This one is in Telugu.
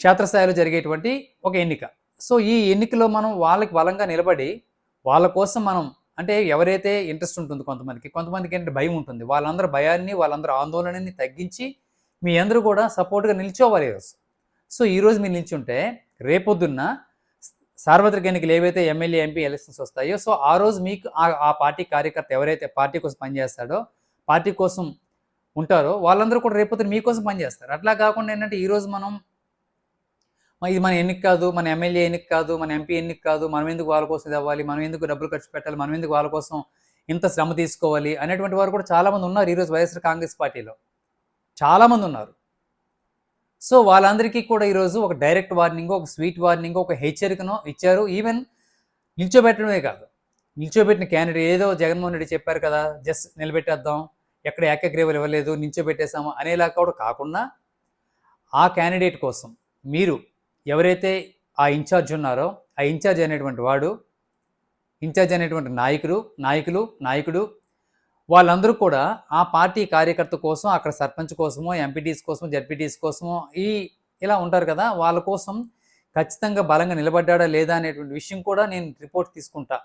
క్షేత్రస్థాయిలో జరిగేటువంటి ఒక ఎన్నిక. సో, ఈ ఎన్నికలో మనం వాళ్ళకి బలంగా నిలబడి, వాళ్ళ కోసం మనం అంటే ఎవరైతే ఇంట్రెస్ట్ ఉంటుంది కొంతమందికి, కొంతమందికేంటంటే భయం ఉంటుంది. వాళ్ళందరి భయాన్ని, వాళ్ళందరి ఆందోళనని తగ్గించి, మీ అందరూ కూడా సపోర్ట్‌గా నిల్చోవాలి ఈరోజు. సో, ఈరోజు మీరు నిల్చుంటే, రేపొద్దున్న సార్వత్రిక ఎన్నికలు ఏవైతే ఎమ్మెల్యే, ఎంపీ ఎలక్షన్స్ వస్తాయో, సో, ఆ రోజు మీకు ఆ పార్టీ కార్యకర్త ఎవరైతే పార్టీ కోసం పనిచేస్తాడో, పార్టీ కోసం ఉంటారో, వాళ్ళందరూ కూడా రేపొద్దున మీకోసం పనిచేస్తారు. అట్లా కాకుండా ఏంటంటే, ఈరోజు మనం ఇది మన ఎన్నిక కాదు, మన ఎమ్మెల్యే ఎన్నిక కాదు, మన ఎంపీ ఎన్నిక కాదు, మనం ఎందుకు వాళ్ళ కోసం ఇది అవ్వాలి, మనం ఎందుకు డబ్బులు ఖర్చు పెట్టాలి, మనం ఎందుకు వాళ్ళ కోసం ఇంత శ్రమ తీసుకోవాలి అనేటువంటి వారు కూడా చాలామంది ఉన్నారు ఈరోజు వైఎస్ఆర్ కాంగ్రెస్ పార్టీలో. చాలామంది ఉన్నారు. సో, వాళ్ళందరికీ కూడా ఈరోజు ఒక డైరెక్ట్ వార్నింగో, ఒక స్వీట్ వార్నింగో, ఒక హెచ్చరికనో ఇచ్చారు. ఈవెన్ నిల్చోబెట్టడమే కాదు. నిల్చోబెట్టిన క్యాండిడేట్ ఏదో జగన్మోహన్ రెడ్డి చెప్పారు కదా! జస్ట్ నిలబెట్టేద్దాం, ఎక్కడ ఏకగ్రీవాలు ఇవ్వలేదు, నిల్చోబెట్టేసాము అనేలా కూడా కాకుండా, ఆ క్యాండిడేట్ కోసం మీరు ఎవరైతే ఆ ఇన్ఛార్జ్ ఉన్నారో, ఆ ఇన్ఛార్జ్ అనేటువంటి వాడు, ఇన్ఛార్జ్ అనేటువంటి నాయకుడు వాళ్ళందరూ కూడా ఆ పార్టీ కార్యకర్త కోసం, అక్కడ సర్పంచ్ కోసమో, ఎంపీటీస్ కోసమో, జడ్పీటీస్ కోసమో ఇలా ఉంటారు కదా! వాళ్ళ కోసం ఖచ్చితంగా బలంగా నిలబడ్డాడా లేదా అనేటువంటి విషయం కూడా నేను రిపోర్ట్ తీసుకుంటా.